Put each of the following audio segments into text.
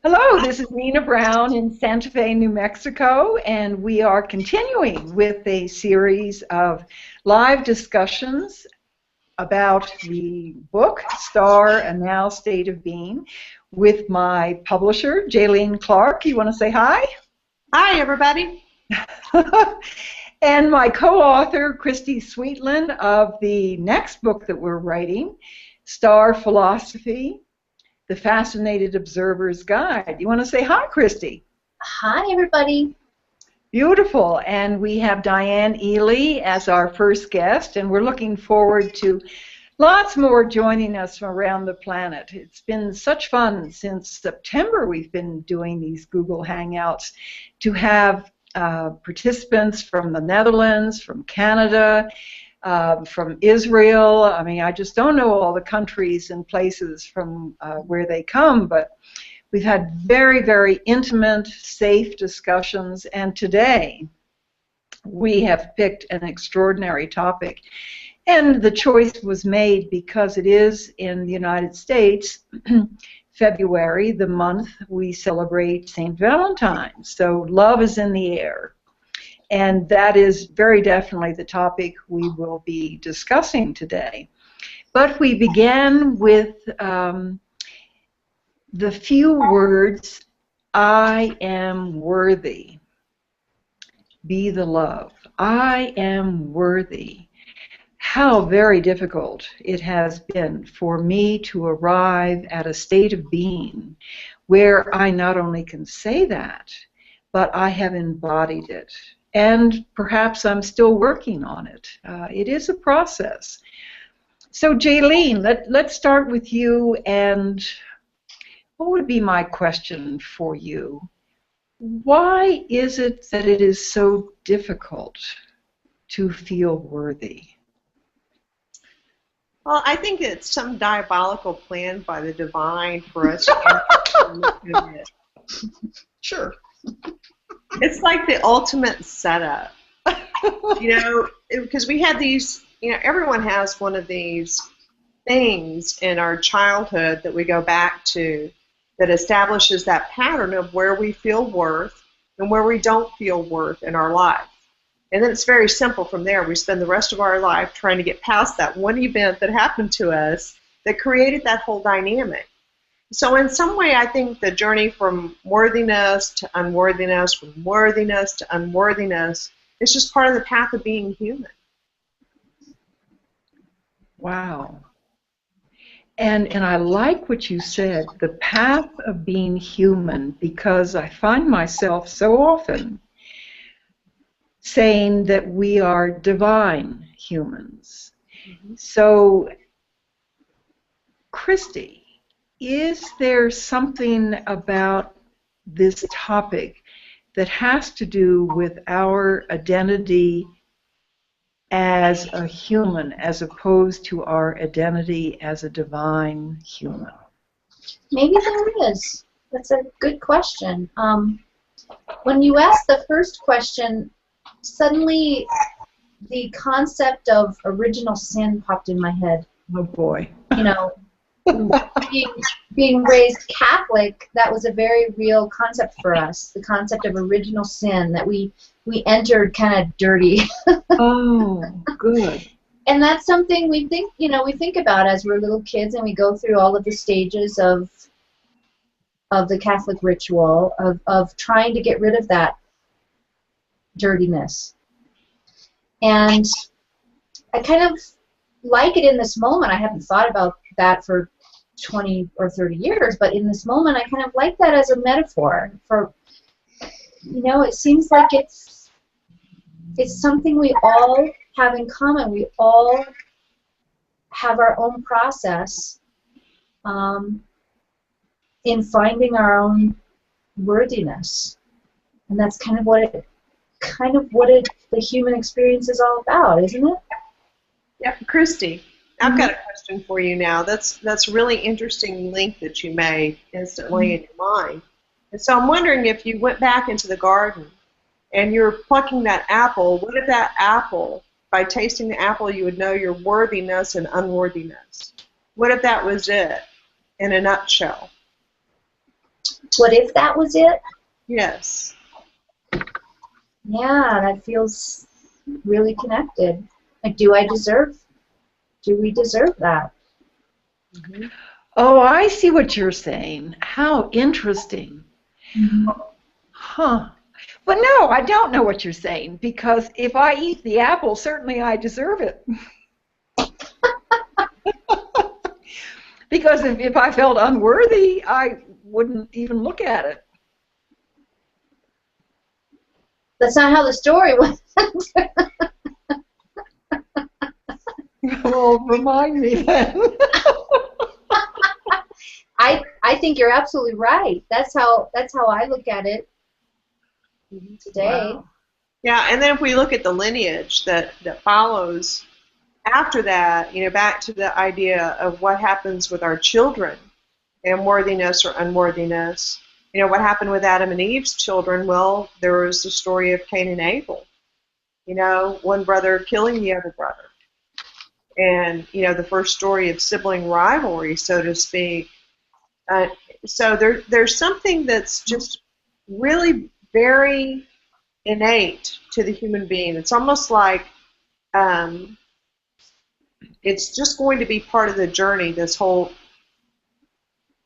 Hello, this is Nina Brown in Santa Fe, New Mexico, and we are continuing with a series of live discussions about the book, S.T.A.R, A Now State of Being, with my publisher, Jaylene Clark. You want to say hi? Hi, everybody. And my co-author, Christy Sweetland, of the next book that we're writing, S.T.A.R Philosophy, The Fascinated Observer's Guide. You want to say hi, Christy? Hi, everybody. Beautiful. And we have Diane Ely as our first guest, and we're looking forward to lots more joining us from around the planet. It's been such fun since September we've been doing these Google Hangouts to have participants from the Netherlands, from Canada, from Israel. I mean, I just don't know all the countries and places from where they come, but we've had very, very intimate, safe discussions, and today we have picked an extraordinary topic. And the choice was made because it is in the United States, February, the month we celebrate St. Valentine's. So love is in the air. And that is very definitely the topic we will be discussing today. But we began with the few words, I am worthy. Be the love. I am worthy. How very difficult it has been for me to arrive at a state of being where I not only can say that, but I have embodied it. And perhaps I'm still working on it. It is a process. So, Jaylene, let's start with you. And what would be my question for you? Why is it that it is so difficult to feel worthy? Well, I think it's some diabolical plan by the divine for us to it. Sure. It's like the ultimate setup. Because we had these, everyone has one of these things in our childhood that we go back to that establishes that pattern of where we feel worth and where we don't feel worth in our life. And then it's very simple from there. We spend the rest of our life trying to get past that one event that happened to us that created that whole dynamic. So in some way, I think the journey from worthiness to unworthiness, from worthiness to unworthiness, is just part of the path of being human. Wow. And I like what you said, the path of being human, because I find myself so often saying that we are divine humans. Mm-hmm. So, Christy, is there something about this topic that has to do with our identity as a human as opposed to our identity as a divine human? Maybe there is. That's a good question. When you asked the first question, suddenly the concept of original sin popped in my head. Oh boy. Being raised Catholic, that was a very real concept for us, the concept of original sin, that we entered kind of dirty. Oh, good. And that's something we think about as we're little kids, and we go through all of the stages of the Catholic ritual of trying to get rid of that dirtiness. And I kind of like it in this moment. I haven't thought about that for 20 or 30 years, but in this moment I kind of like that as a metaphor for, it seems like it's something we all have in common. We all have our own process in finding our own worthiness, and that's kind of what the human experience is all about, isn't it? Yeah, Christy, I've got a question for you now. That's really interesting link that you made instantly in your mind. And so I'm wondering, if you went back into the garden and you're plucking that apple, what if that apple, by tasting the apple, you would know your worthiness and unworthiness? What if that was it in a nutshell? What if that was it? Yes. Yeah, that feels really connected. Like, do we deserve that? Mm-hmm. Oh, I see what you're saying. How interesting. Mm-hmm. Huh. But no, I don't know what you're saying, because if I eat the apple, certainly I deserve it. Because if I felt unworthy, I wouldn't even look at it. That's not how the story went. Well, remind me then. I think you're absolutely right. That's how I look at it today. Wow. Yeah, and then if we look at the lineage that follows after that, back to the idea of what happens with our children and worthiness or unworthiness. What happened with Adam and Eve's children? Well, there was the story of Cain and Abel. One brother killing the other brother. And, the first story of sibling rivalry, so to speak. So there's something that's just really very innate to the human being. It's almost like it's just going to be part of the journey, this whole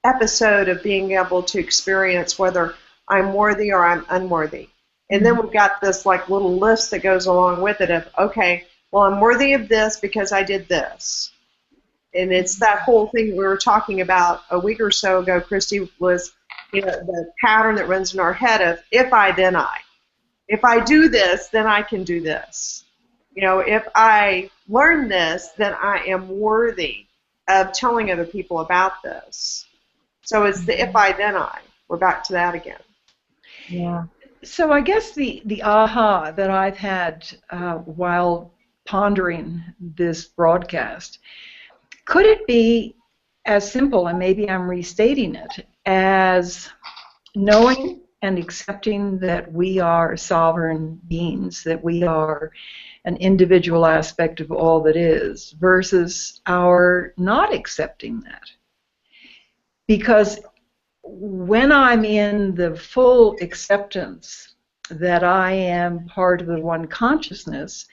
episode of being able to experience whether I'm worthy or I'm unworthy. And then we've got this like little list that goes along with it of, okay, well, I'm worthy of this because I did this. And it's that whole thing we were talking about a week or so ago, Christy, was the pattern that runs in our head of if I, then I. If I do this, then I can do this. If I learn this, then I am worthy of telling other people about this. So it's the if I, then I. We're back to that again. Yeah. So I guess the aha that I've had while pondering this broadcast, could it be as simple, and maybe I'm restating it, as knowing and accepting that we are sovereign beings, that we are an individual aspect of all that is, versus our not accepting that? Because when I'm in the full acceptance that I am part of the one consciousness,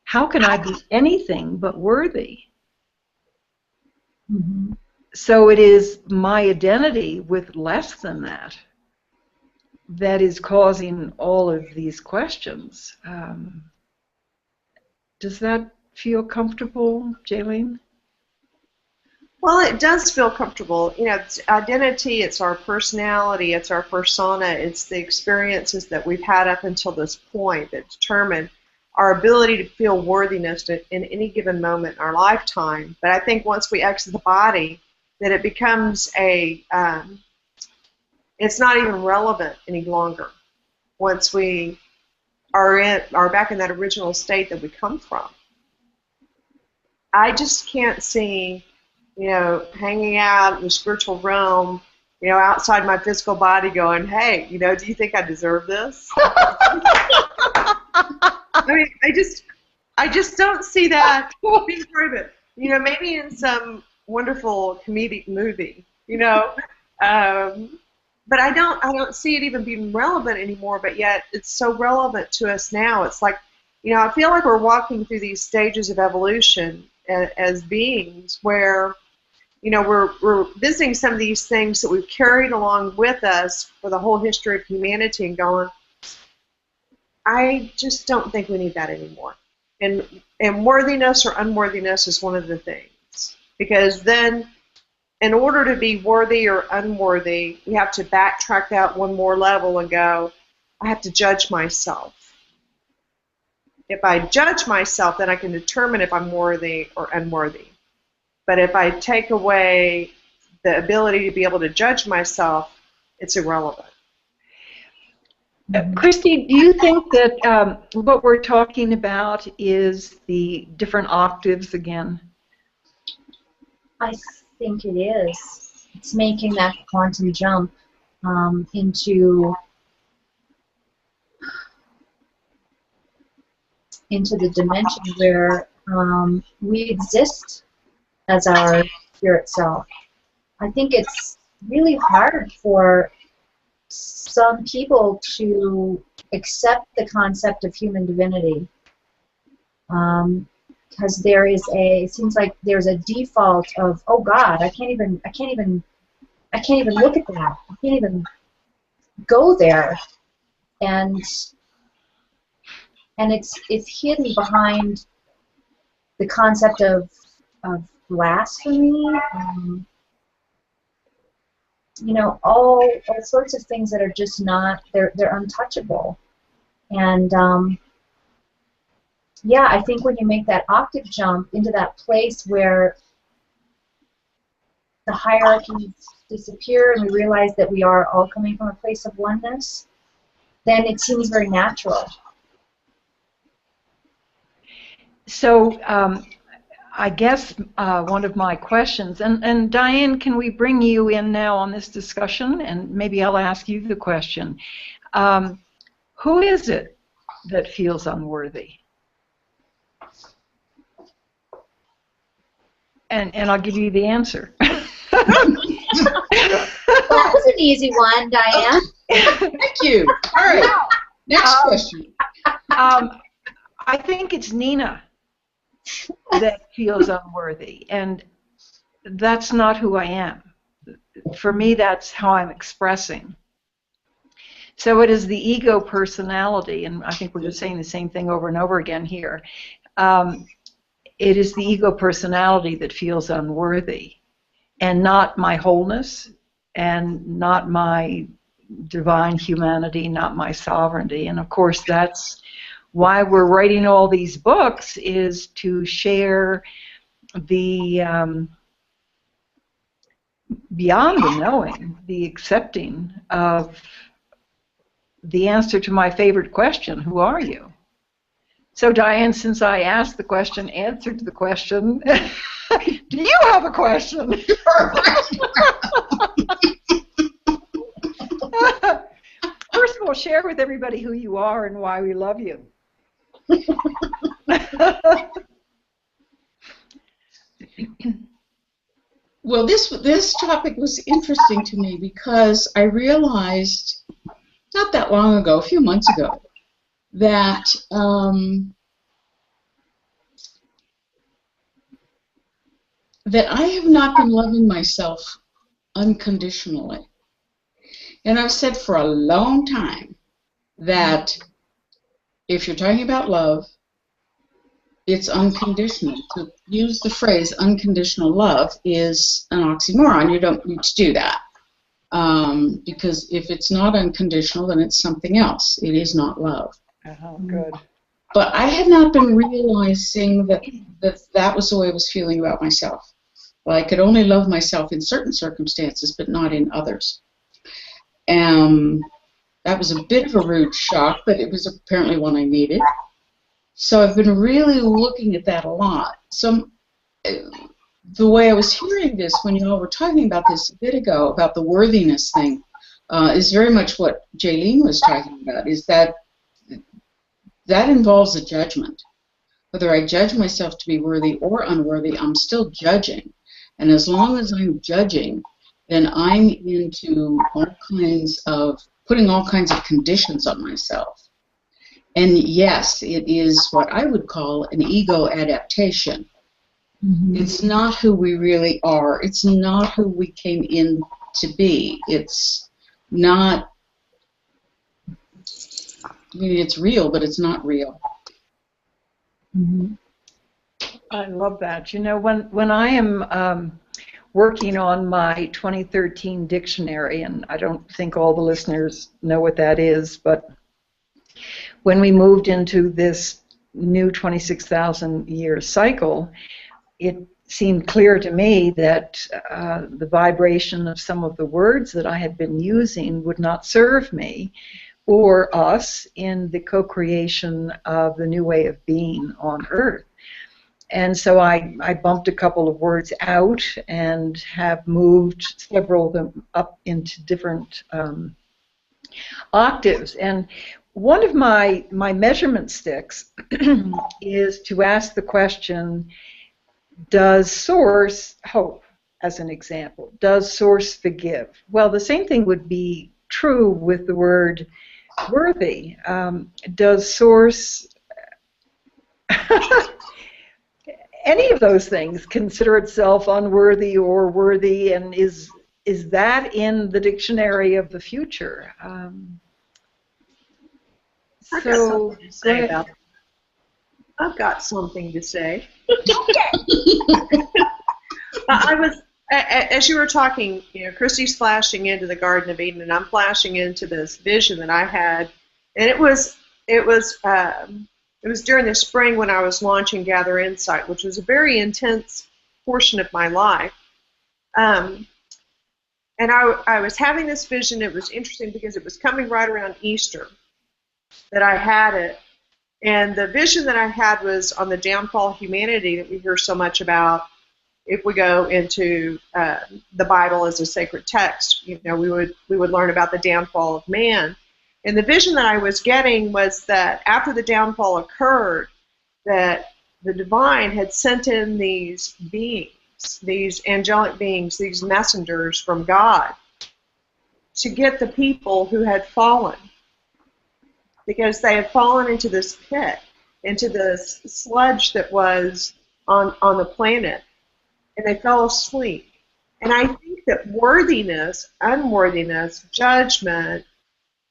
how can I be anything but worthy? Mm-hmm. So it is my identity with less than that that is causing all of these questions. Does that feel comfortable, Jaylene? Well, it does feel comfortable. It's identity, it's our personality, it's our persona, it's the experiences that we've had up until this point that determine our ability to feel worthiness in any given moment in our lifetime. But I think once we exit the body, that it becomes it's not even relevant any longer once we are back in that original state that we come from. I just can't see hanging out in the spiritual realm, outside my physical body going, hey, do you think I deserve this? I mean, I just don't see that being part of it. Maybe in some wonderful comedic movie, but I don't see it even being relevant anymore, but yet it's so relevant to us now. It's like, I feel like we're walking through these stages of evolution as beings where we're visiting some of these things that we've carried along with us for the whole history of humanity and going, I just don't think we need that anymore. And worthiness or unworthiness is one of the things. Because then, in order to be worthy or unworthy, we have to backtrack that one more level and go, I have to judge myself. If I judge myself, then I can determine if I'm worthy or unworthy. But if I take away the ability to be able to judge myself, it's irrelevant. Christy, do you think that what we're talking about is the different octaves again? I think it is. It's making that quantum jump into the dimension where we exist as our spirit self. I think it's really hard for some people to accept the concept of human divinity, because there is it seems like there's a default of, oh God, I can't even look at that. I can't even go there, and it's hidden behind the concept of blasphemy. You know, all sorts of things that are just not, they're untouchable. And yeah, I think when you make that octave jump into that place where the hierarchies disappear and we realize that we are all coming from a place of oneness, then it seems very natural. So I guess one of my questions, and Diane, can we bring you in now on this discussion? And maybe I'll ask you the question. Who is it that feels unworthy? And I'll give you the answer. Well, that was an easy one, Diane. Thank you. All right. Next question. I think it's Nina that feels unworthy, and that's not who I am. For me, that's how I'm expressing. So it is the ego personality, and I think we're just saying the same thing over and over again here. It is the ego personality that feels unworthy, and not my wholeness, and not my divine humanity, not my sovereignty. And of course, that's why we're writing all these books, is to share the beyond the knowing, the accepting of the answer to my favorite question, who are you? So Diane, since I asked the question, answered the question, do you have a question? First of all, share with everybody who you are and why we love you. Well, this topic was interesting to me because I realized not that long ago, a few months ago, that that I have not been loving myself unconditionally. And I've said for a long time that if you're talking about love, it's unconditional. To use the phrase unconditional love is an oxymoron. You don't need to do that. Because if it's not unconditional, then it's something else. It is not love. Good. But I had not been realizing that was the way I was feeling about myself. Well, I could only love myself in certain circumstances, but not in others. That was a bit of a rude shock, but it was apparently one I needed. So I've been really looking at that a lot. So the way I was hearing this when you all were talking about this a bit ago, about the worthiness thing, is very much what Jaylene was talking about, is that involves a judgment. Whether I judge myself to be worthy or unworthy, I'm still judging. And as long as I'm judging, then I'm into all kinds of, putting all kinds of conditions on myself. And yes, it is what I would call an ego adaptation. Mm-hmm. It's not who we really are. It's not who we came in to be. It's not, I mean, it's real, but it's not real. Mm-hmm. I love that. You know, when I am working on my 2013 dictionary, and I don't think all the listeners know what that is, but when we moved into this new 26,000-year cycle, it seemed clear to me that the vibration of some of the words that I had been using would not serve me or us in the co-creation of the new way of being on Earth. And so I bumped a couple of words out and have moved several of them up into different octaves. And one of my measurement sticks is to ask the question, does Source hope, as an example? Does Source forgive? Well, the same thing would be true with the word worthy. Does Source any of those things consider itself unworthy or worthy, and is that in the dictionary of the future? I've got something to say about that. I've got something to say. I was, as you were talking, Christy's flashing into the Garden of Eden, and I'm flashing into this vision that I had, and it was during the spring when I was launching Gather Insight, which was a very intense portion of my life. And I was having this vision. It was interesting because it was coming right around Easter that I had it. And the vision that I had was on the downfall of humanity that we hear so much about. If we go into the Bible as a sacred text, we would learn about the downfall of man. And the vision that I was getting was that after the downfall occurred, that the divine had sent in these beings, these angelic beings, these messengers from God, to get the people who had fallen, because they had fallen into this pit, into this sludge that was on the planet, and they fell asleep. And I think that worthiness, unworthiness, judgment,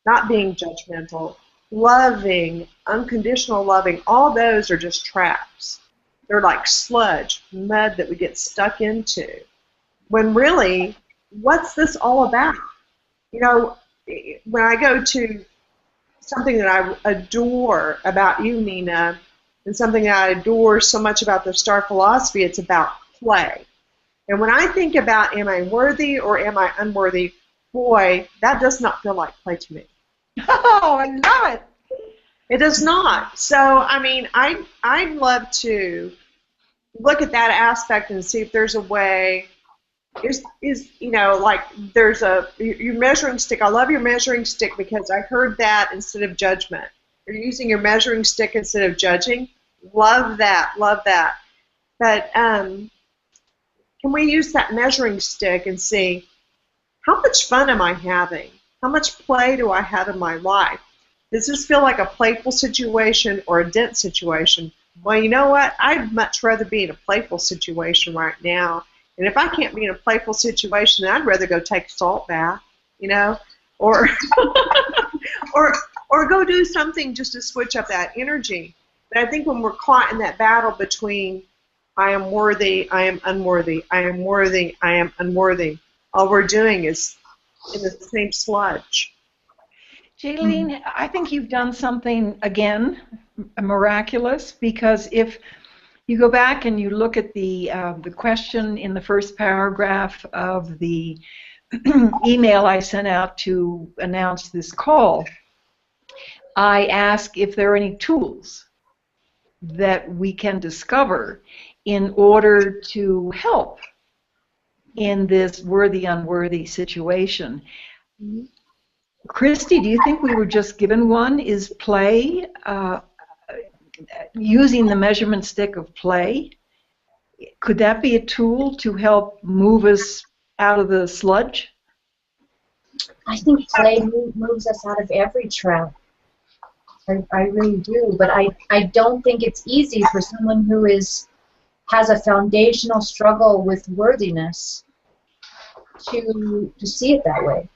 not being judgmental, loving, unconditional loving, all those are just traps. They're like sludge, mud that we get stuck into. When really, what's this all about? When I go to something that I adore about you, Nina, and something that I adore so much about the S.T.A.R philosophy, it's about play. And when I think about am I worthy or am I unworthy, boy, that does not feel like play to me. Oh, I love it. It does not. So, I mean, I'd love to look at that aspect and see if there's a way. Like there's your measuring stick. I love your measuring stick because I heard that instead of judgment. You're using your measuring stick instead of judging. Love that. Love that. But can we use that measuring stick and see how much fun am I having? How much play do I have in my life? Does this feel like a playful situation or a dense situation? Well, you know what? I'd much rather be in a playful situation right now. And if I can't be in a playful situation, then I'd rather go take a salt bath, or or go do something just to switch up that energy. But I think when we're caught in that battle between I am worthy, I am unworthy, I am worthy, I am unworthy, all we're doing is in the same sludge. Jaylene, I think you've done something, again, miraculous, because if you go back and you look at the question in the first paragraph of the email I sent out to announce this call, I ask if there are any tools that we can discover in order to help in this worthy-unworthy situation. Christy, do you think we were just given one? Is play, using the measurement stick of play, could that be a tool to help move us out of the sludge? I think play moves us out of every trap. I really do, but I don't think it's easy for someone who has a foundational struggle with worthiness to see it that way.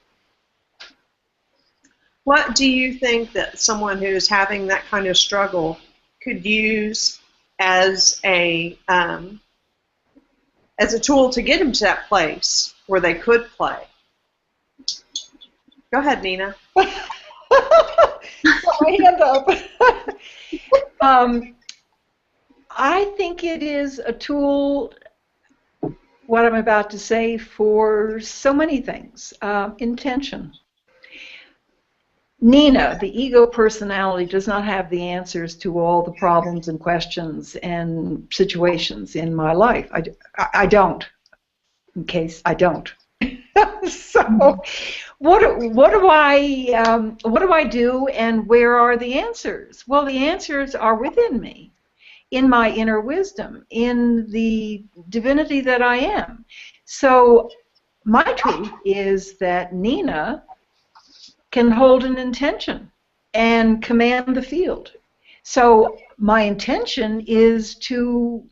What do you think that someone who is having that kind of struggle could use as a tool to get them to that place where they could play? Go ahead, Nina. Put my hand up. I think it is a tool, what I'm about to say, for so many things. Intention. Nina, the ego personality, does not have the answers to all the problems and questions and situations in my life. I don't, in case I don't. So, what do I do, and where are the answers? Well, the answers are within me, in my inner wisdom, in the divinity that I am. So, my truth is that Nina can hold an intention and command the field. So my intention is to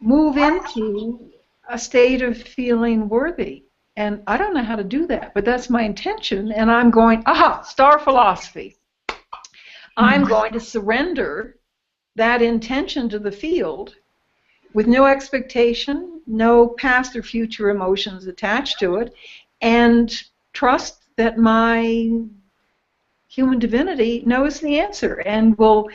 move into a state of feeling worthy. And I don't know how to do that, but that's my intention. And I'm going, star philosophy. I'm going to surrender that intention to the field with no expectation, no past or future emotions attached to it, and trust that my human divinity knows the answer and will,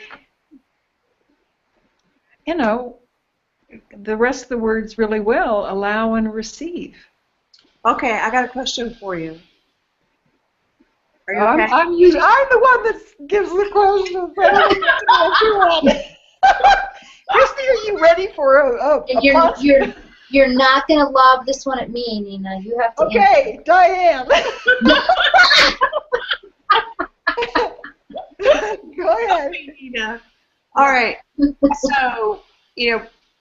the rest of the words really well, allow and receive. Okay, I got a question for you. Are you okay? I'm the one that gives the questions. Christy, are you ready for a You're not going to lob this one at me, Nina. You have to Okay, Diane. Go ahead. Nina. All right. So,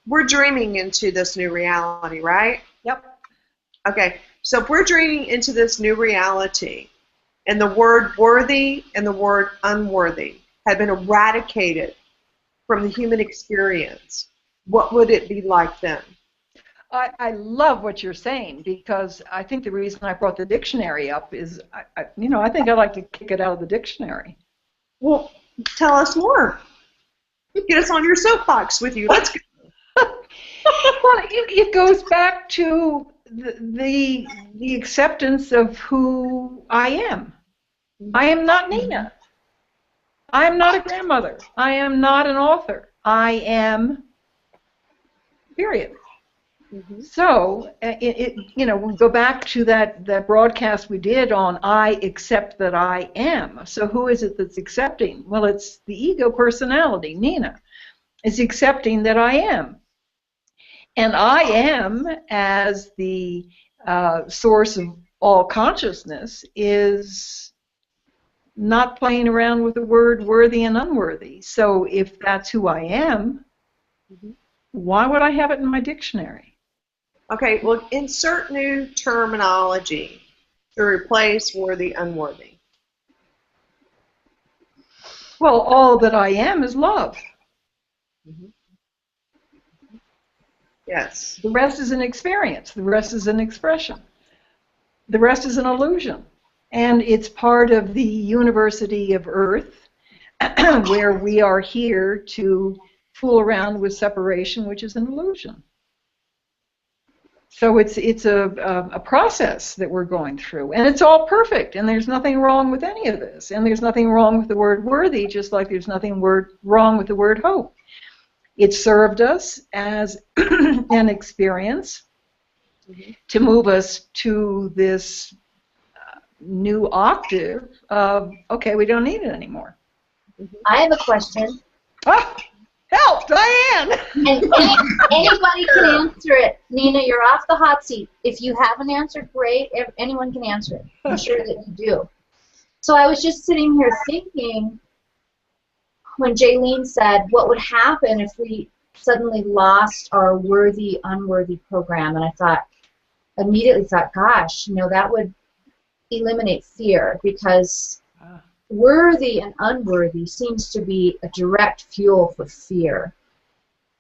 we're dreaming into this new reality, right? Yep. Okay. So if we're dreaming into this new reality, and the word worthy and the word unworthy had been eradicated from the human experience, what would it be like then? I love what you're saying, because I think the reason I brought the dictionary up is, I think I'd like to kick it out of the dictionary. Well, tell us more. Get us on your soapbox with you. Let's go. Well, it goes back to the acceptance of who I am. I am not Nina. I am not a grandmother. I am not an author. I am, period. Mm-hmm. So, we go back to that broadcast we did on I accept that I am. So who is it that's accepting? Well, it's the ego personality, Nina, is accepting that I am. And I am, as the source of all consciousness, is not playing around with the word worthy and unworthy. So if that's who I am, why would I have it in my dictionary? Okay, well, insert new terminology to replace worthy, unworthy. Well, all that I am is love. Mm-hmm. Yes. The rest is an experience. The rest is an expression. The rest is an illusion. And it's part of the University of Earth, where we are here to fool around with separation, which is an illusion. So it's a process that we're going through, and it's all perfect, and there's nothing wrong with any of this, and there's nothing wrong with the word worthy, just like there's nothing wrong with the word hope. It served us as an experience to move us to this new octave of, okay, we don't need it anymore. I have a question. Oh, help, Diane! And anybody can answer it. Nina, you're off the hot seat. If you haven't answered, great. If anyone can answer it. I'm sure that you do. So I was just sitting here thinking, when Jaylene said, what would happen if we suddenly lost our worthy, unworthy program? And I immediately thought, gosh, that would eliminate fear, because worthy and unworthy seems to be a direct fuel for fear.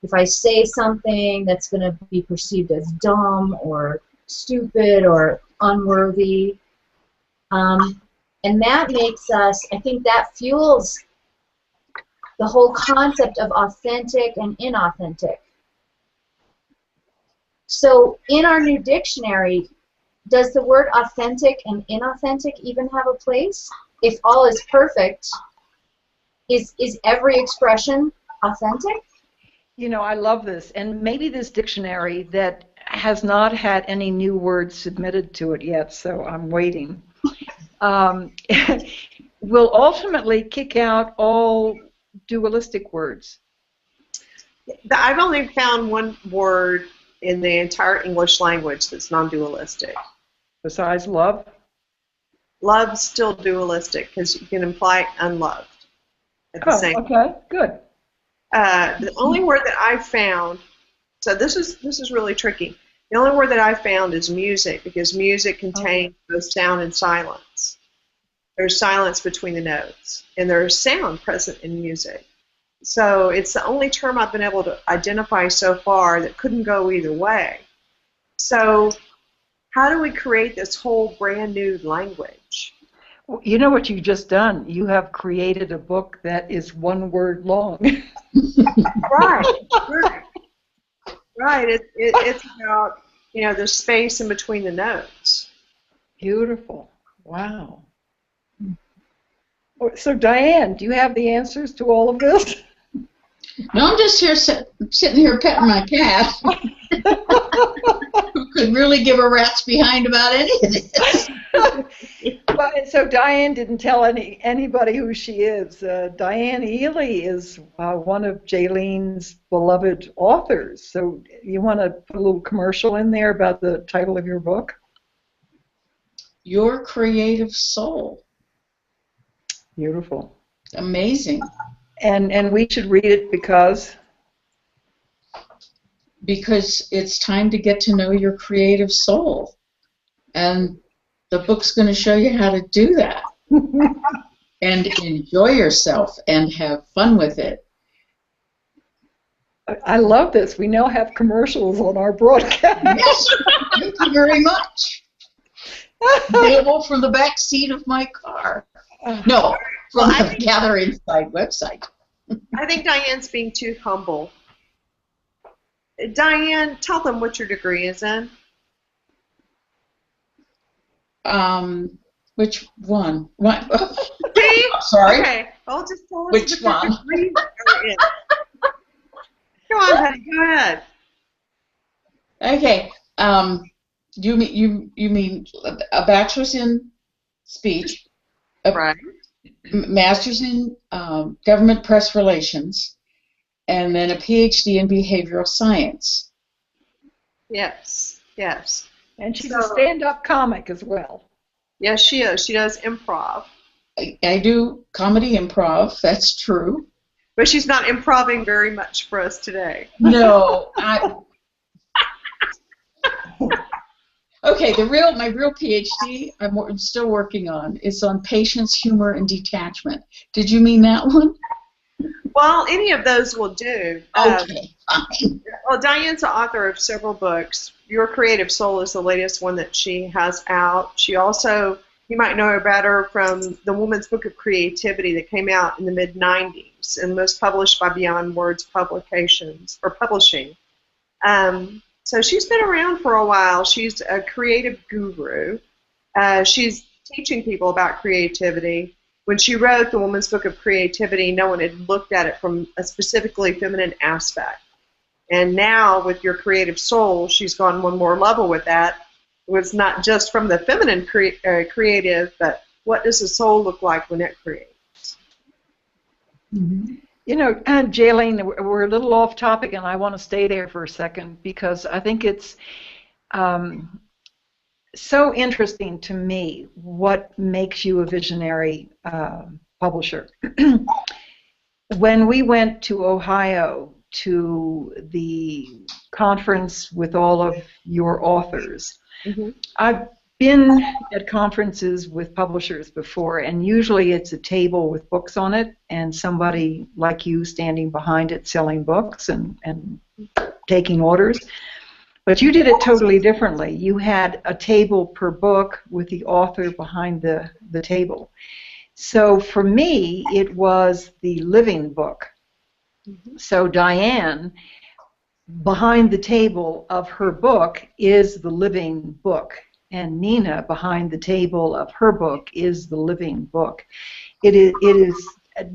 If I say something that's going to be perceived as dumb or stupid or unworthy, and that makes us, I think that fuels the whole concept of authentic and inauthentic. So in our new dictionary, does the word authentic and inauthentic even have a place? If all is perfect, is every expression authentic? I love this. And maybe this dictionary that has not had any new words submitted to it yet, so I'm waiting, will ultimately kick out all dualistic words. I've only found one word in the entire English language that's non-dualistic. Besides love? Love's still dualistic, because you can imply unloved at the same time. Okay, good. The only word that I found, so this is really tricky. The only word that I found is music, because music contains both sound and silence. There's silence between the notes, and there's sound present in music. So it's the only term I've been able to identify so far that couldn't go either way. So how do we create this whole brand new language? Well, you know what you've just done? You have created a book that is one word long. Right, right, right. It's about, the space in between the notes. Beautiful. Wow. So, Diane, do you have the answers to all of this? No, I'm just here sitting here petting my cat, who could really give a rat's behind about any of this. So Diane didn't tell anybody who she is. Diane Ely is one of Jaylene's beloved authors. So you want to put a little commercial in there about the title of your book? Your Creative Soul. Beautiful. Amazing. And we should read it because it's time to get to know your creative soul. And the book's going to show you how to do that and enjoy yourself and have fun with it. I love this. We now have commercials on our broadcast. Yes, thank you very much. Available from the back seat of my car. No, from the Gather Inside website. I think Diane's being too humble. Diane, tell them what your degree is in. Which one? What? See? Sorry. Okay. Well, just tell us Which one? degree you're in. Go on, honey. Go ahead. Okay. You mean a bachelor's in speech, Right. master's in government press relations, and then a PhD in behavioral science. Yes. Yes. And she's a stand-up comic as well. Yes, she is. She does improv. I do comedy improv. That's true. But she's not improving very much for us today. No, Okay, my real PhD I'm still working on is on patience, humor, and detachment. Did you mean that one? Well, any of those will do. Okay, fine. Well, Diane's the author of several books. Your Creative Soul is the latest one that she has out. She also, you might know her better from the Woman's Book of Creativity that came out in the mid-'90s and was published by Beyond Words Publications, or Publishing. So she's been around for a while. She's a creative guru. She's teaching people about creativity. When she wrote the Woman's Book of Creativity, no one had looked at it from a specifically feminine aspect. And now with Your Creative Soul, she's gone one more level with that. It was not just from the feminine creative, but what does the soul look like when it creates? Mm-hmm. You know, Jaylene, we're a little off topic, and I want to stay there for a second because I think it's so interesting to me what makes you a visionary publisher. When we went to Ohio to the conference with all of your authors, Mm-hmm. I've been at conferences with publishers before, and usually it's a table with books on it and somebody like you standing behind it selling books and taking orders. But you did it totally differently. You had a table per book with the author behind the table. So for me, it was the living book. Mm-hmm. So Diane, behind the table of her book is the living book. And Nina, behind the table of her book, is the living book. It is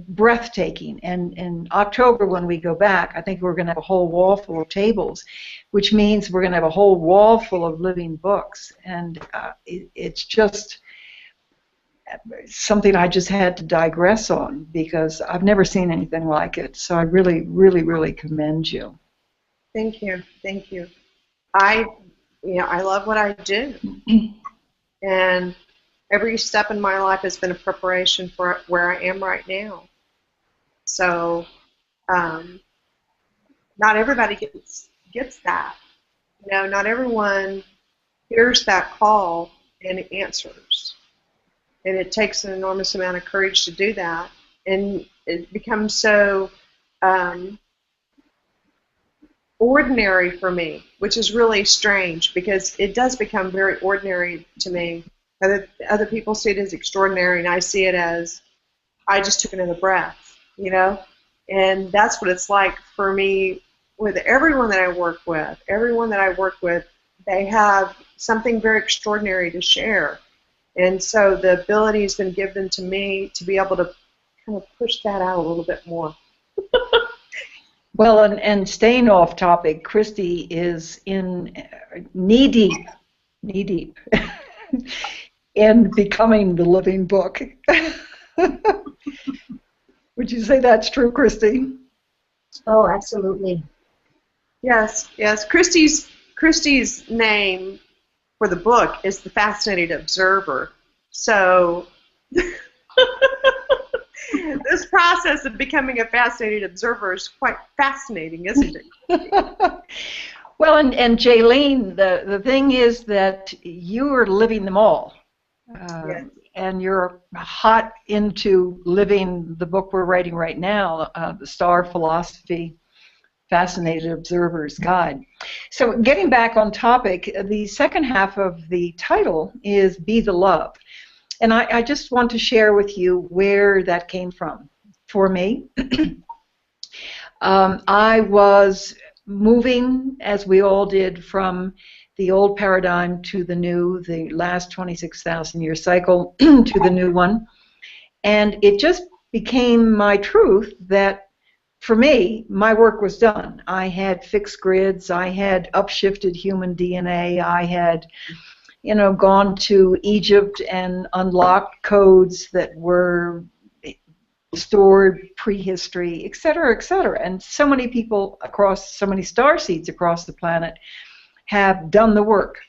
breathtaking. And in October, when we go back, I think we're going to have a whole wall full of tables, which means we're going to have a whole wall full of living books. And it's just something I just had to digress on because I've never seen anything like it. So I really, really, really commend you. Thank you. Thank you. I love what I do. And every step in my life has been a preparation for where I am right now. So not everybody gets that. You know, not everyone hears that call and answers. and it takes an enormous amount of courage to do that. And it becomes so ordinary for me, which is really strange because it does become very ordinary to me. Other people see it as extraordinary, and I see it as I just took another breath, you know? And that's what it's like for me with everyone that I work with. Everyone that I work with, they have something very extraordinary to share. And so the ability has been given to me to be able to kind of push that out a little bit more. Well, and staying off topic, Christy is in knee deep in becoming the living book. Would you say that's true, Christy? Oh, absolutely. Yes, yes. Christy's name for the book is The Fascinated Observer. So this process of becoming a fascinated observer is quite fascinating, isn't it? Well, and Jaylene, the thing is that you are living them all. Yes. And you're hot into living the book we're writing right now, the S.T.A.R. Philosophy, Fascinated Observer's Guide. So getting back on topic, the second half of the title is Be the Love. And I just want to share with you where that came from. For me, I was moving, as we all did, from the old paradigm to the new, the last 26,000-year cycle to the new one. And it just became my truth that, for me, my work was done. I had fixed grids. I had upshifted human DNA. I had, gone to Egypt and unlocked codes that were stored prehistory, et cetera, et cetera. And so many people across, so many star seeds across the planet have done the work.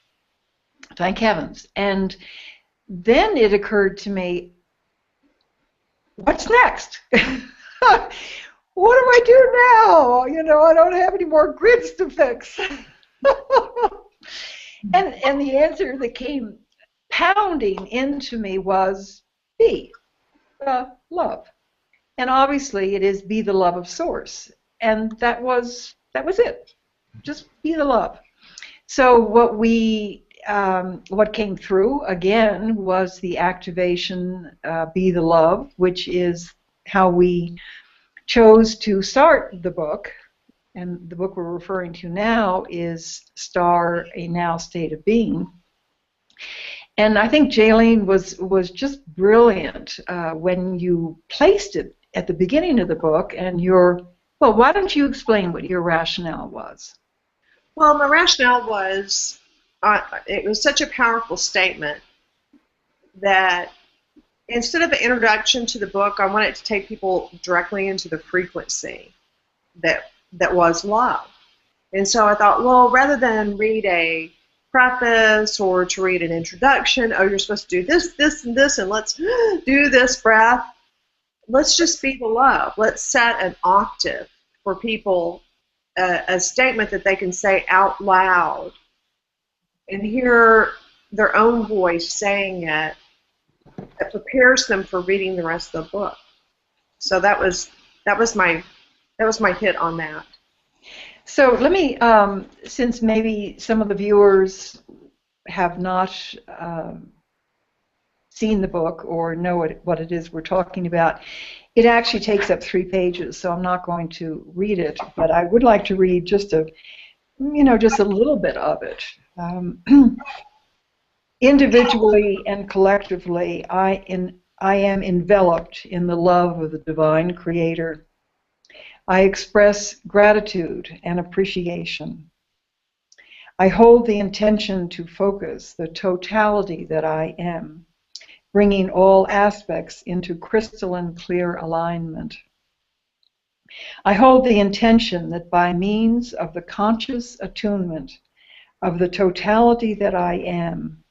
Thank heavens. And then it occurred to me, what's next? What do I do now? I don't have any more grids to fix. and the answer that came pounding into me was be love. And obviously it is be the love of source. And that was it. Just be the love. So what came through again was the activation, Be the Love, which is how we chose to start the book. And the book we're referring to now is S.T.A.R, A Now State of Being. And I think Jaylene was just brilliant when you placed it at the beginning of the book. And well, why don't you explain what your rationale was? Well, my rationale was, it was such a powerful statement that instead of an introduction to the book, I wanted to take people directly into the frequency that was love. And so I thought, well, rather than read a preface or to read an introduction, oh, you're supposed to do this, this, and this, and let's do this breath, let's just be the love. Let's set an octave for people, a statement that they can say out loud and hear their own voice saying it, that prepares them for reading the rest of the book. So that was my hit on that. So let me, since maybe some of the viewers have not seen the book or know what it is we're talking about, it actually takes up 3 pages, so I'm not going to read it, but I would like to read just a little bit of it. Individually and collectively, I am enveloped in the love of the divine creator. I express gratitude and appreciation. I hold the intention to focus the totality that I am, bringing all aspects into crystalline clear alignment. I hold the intention that by means of the conscious attunement of the totality that I am,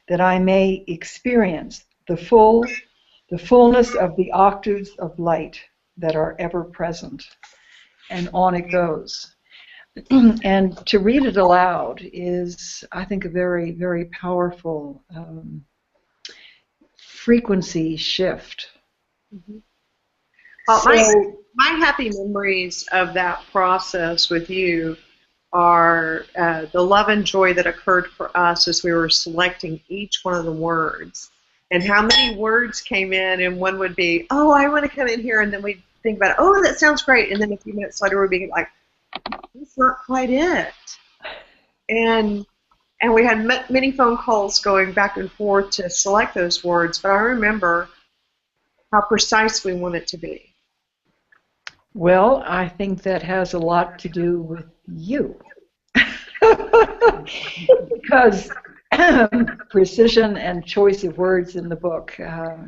that I may experience the fullness of the octaves of light that are ever present. And on it goes. And to read it aloud is, I think, a very, very powerful frequency shift. Mm-hmm. Well, So, my happy memories of that process with you are the love and joy that occurred for us as we were selecting each one of the words, and how many words came in, and one would be, oh, I want to come in here, and then we'd think about it, oh, that sounds great, and then a few minutes later we'd be like, that's not quite it. And we had many phone calls going back and forth to select those words, but I remember how precise we want it to be. well, I think that has a lot to do with you. Because precision and choice of words in the book,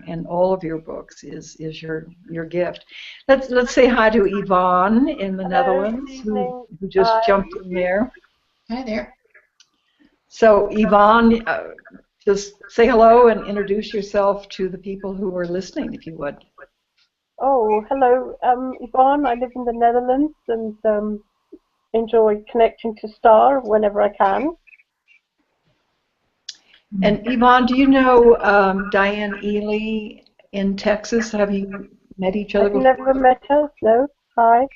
in all of your books, is your gift. Let's say hi to Yvonne in the Netherlands, who just jumped in there. Hi there. So Yvonne, just say hello and introduce yourself to the people who are listening, if you would. Oh, hello. Yvonne. I live in the Netherlands and enjoy connecting to S.T.A.R whenever I can. And Yvonne, do you know Diane Ely in Texas? Have you met each other I've before? never met her. No. Hi.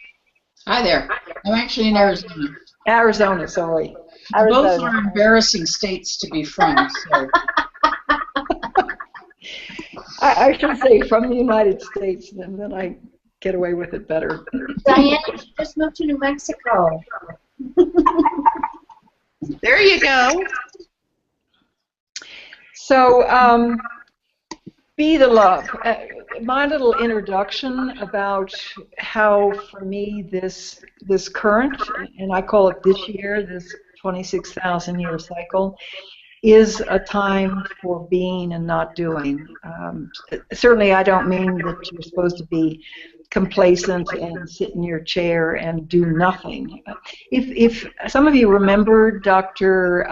Hi there. I'm actually in Arizona. Arizona, sorry. Both Arizona. are embarrassing states to be from. So. I should say from the United States, and then I get away with it better. Diane, you just moved to New Mexico. There you go. So, be the love. My little introduction about how, for me, this current, and I call it this year, this 26,000-year cycle, is a time for being and not doing. Certainly, I don't mean that you're supposed to be complacent and sit in your chair and do nothing. If some of you remember Dr.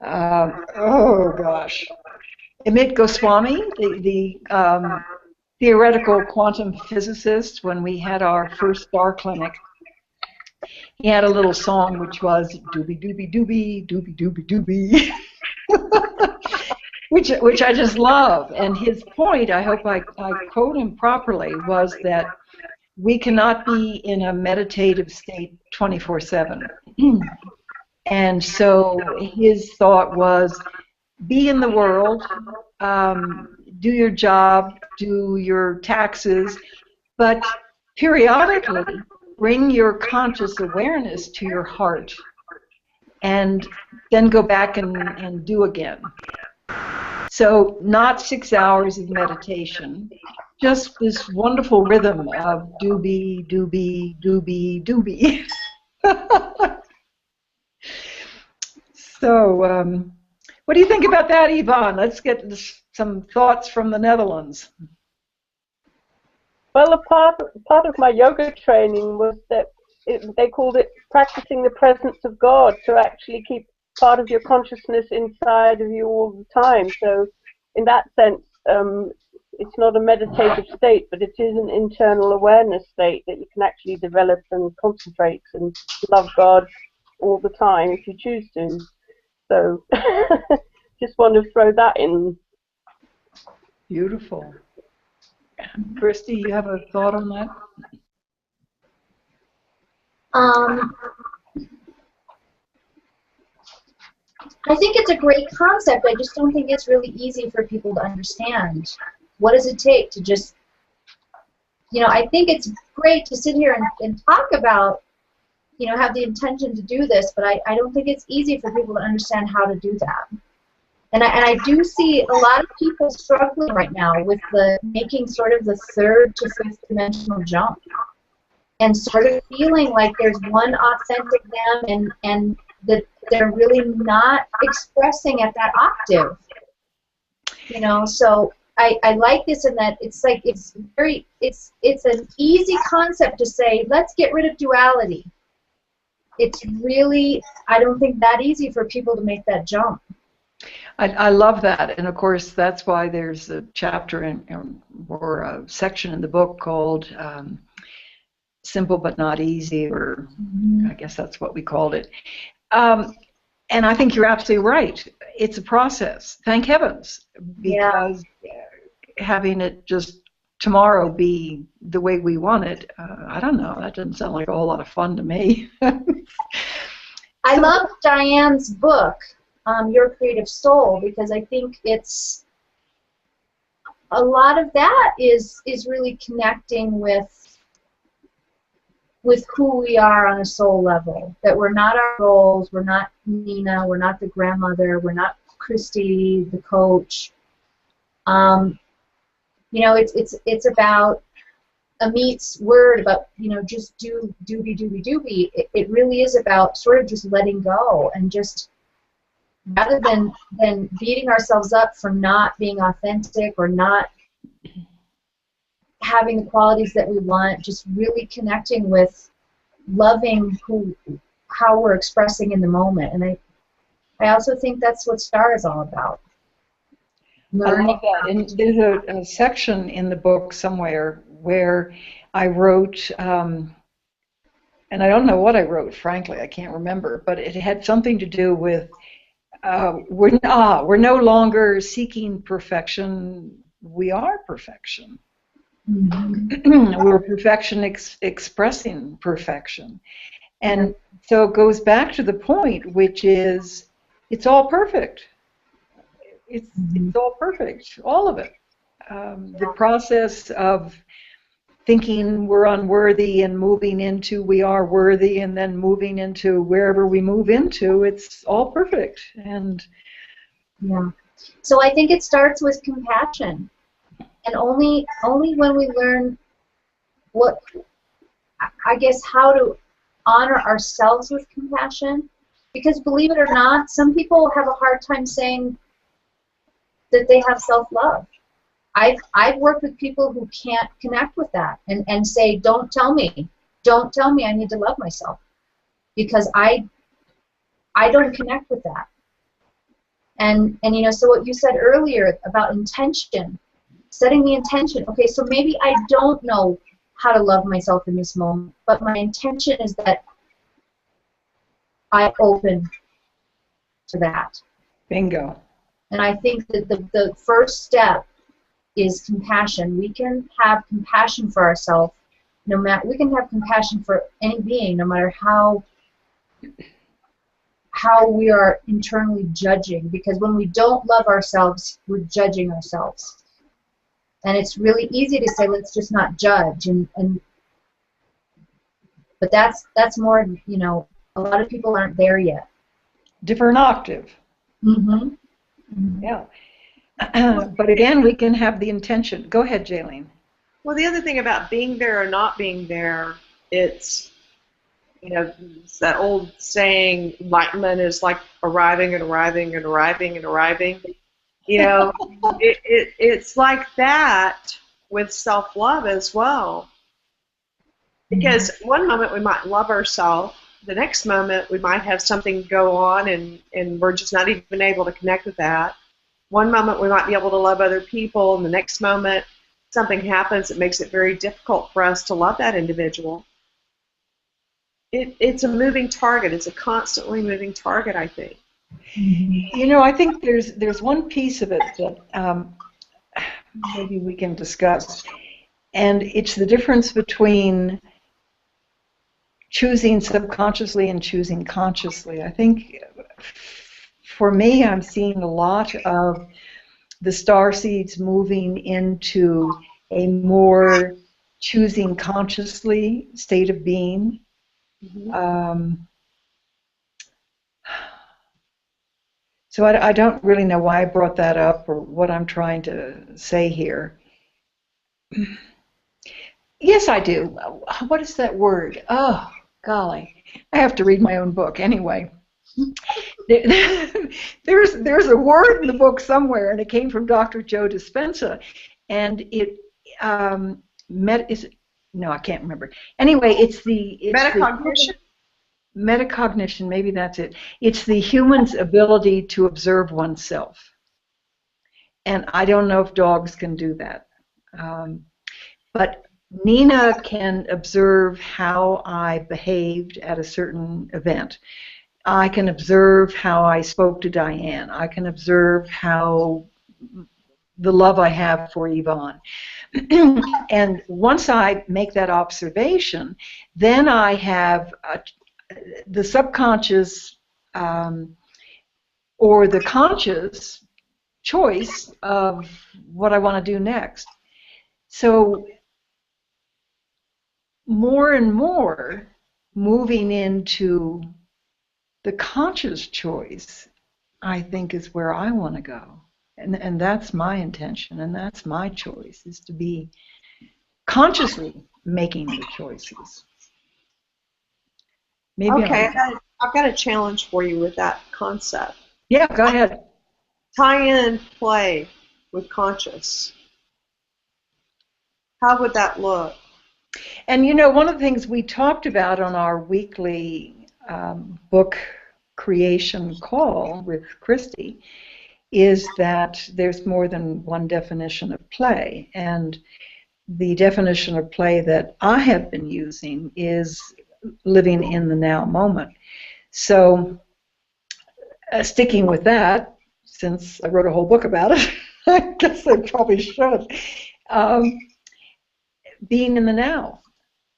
Oh gosh, Amit Goswami, the theoretical quantum physicist, when we had our first S.T.A.R clinic, he had a little song which was doobie doobie doobie doobie doobie doobie, which I just love. And his point, I hope I quote him properly, was that we cannot be in a meditative state 24/7. And so his thought was, be in the world, do your job, do your taxes, but periodically bring your conscious awareness to your heart and then go back and do again. So not 6 hours of meditation, just this wonderful rhythm of doobie, doobie, doobie, doobie. So, what do you think about that, Yvonne? Let's get some thoughts from the Netherlands. Well, a part of my yoga training was that they called it practicing the presence of God, to actually keep part of your consciousness inside of you all the time. So in that sense, it's not a meditative state, but it is an internal awareness state that you can actually develop and concentrate and love God all the time if you choose to. So just want to throw that in. Beautiful. Christy, you have a thought on that? I think it's a great concept. I just don't think it's really easy for people to understand. What does it take to just, I think it's great to sit here and talk about, have the intention to do this, but I don't think it's easy for people to understand how to do that. And I do see a lot of people struggling right now with making sort of the third to fifth dimensional jump, and sort of feeling like there's one authentic them, and that they're really not expressing at that octave. So I like this in that it's like it's an easy concept to say, let's get rid of duality. It's really, I don't think that easy for people to make that jump. I love that, and of course that's why there's a chapter or a section in the book called Simple but Not Easy, or I guess that's what we called it. And I think you're absolutely right. It's a process. Thank heavens, because having it just tomorrow be the way we want it, I don't know. That doesn't sound like a whole lot of fun to me. I love Diane's book, Your Creative Soul, because I think it's a lot of that is really connecting with who we are on a soul level. That we're not our roles, we're not Nina, we're not the grandmother, we're not Christy, the coach. You know, it's about Amit's word about, you know, just doobie. It really is about sort of just letting go, and just rather than beating ourselves up for not being authentic or not having the qualities that we want, just really connecting with loving how we're expressing in the moment. And I also think that's what S.T.A.R is all about. I love that. And there's a section in the book somewhere where I wrote, and I don't know what I wrote, frankly, I can't remember, but it had something to do with we're no longer seeking perfection, we are perfection. Mm-hmm. We're perfection expressing perfection. And so it goes back to the point, which is it's all perfect. It's all perfect, all of it. The process of thinking we're unworthy and moving into we are worthy, and then moving into wherever we move into, it's all perfect. And so I think it starts with compassion, and only when we learn how to honor ourselves with compassion, because believe it or not, some people have a hard time saying that they have self-love. I've worked with people who can't connect with that and say, don't tell me I need to love myself, because I don't connect with that. And you know, so what you said earlier about intention, setting the intention. Okay, so maybe I don't know how to love myself in this moment, but my intention is that I open to that. Bingo. And I think that the first step is compassion. We can have compassion for ourselves, we can have compassion for any being, no matter how we are internally judging, because when we don't love ourselves, we're judging ourselves. And it's really easy to say, let's just not judge, but that's more, you know, a lot of people aren't there yet. Different octave. Mm-hmm. Yeah. But again, we can have the intention. Go ahead, Jaylene. Well, the other thing about being there or not being there, it's, you know, it's that old saying, enlightenment is like arriving and arriving and arriving and arriving. You know, it's like that with self-love as well. Because one moment we might love ourselves, the next moment we might have something go on and we're just not even able to connect with that. One moment we might be able to love other people, and the next moment something happens that makes it very difficult for us to love that individual. It's a moving target. It's a constantly moving target, I think. You know, I think there's one piece of it that maybe we can discuss, and it's the difference between choosing subconsciously and choosing consciously. I think for me, I'm seeing a lot of the star seeds moving into a more choosing consciously state of being. So I don't really know why I brought that up or what I'm trying to say here. Yes, I do. What is that word? Oh, golly. I have to read my own book anyway. There's a word in the book somewhere, and it came from Dr. Joe Dispenza, and I can't remember. Anyway, it's metacognition. Metacognition, maybe that's it. It's the human's ability to observe oneself, and I don't know if dogs can do that, but Nina can observe how I behaved at a certain event. I can observe how I spoke to Diane. I can observe how the love I have for Yvonne. And once I make that observation, then I have the subconscious or the conscious choice of what I want to do next. So more and more moving into the conscious choice, I think, is where I want to go. And that's my intention, and that's my choice, is to be consciously making the choices. Maybe Okay, I've got a challenge for you with that concept. Yeah, go ahead. Tie in play with conscious. How would that look? And you know, one of the things we talked about on our weekly book creation call with Christy is that there's more than one definition of play. And the definition of play that I have been using is living in the now moment. So sticking with that, since I wrote a whole book about it, I guess I probably should. Being in the now.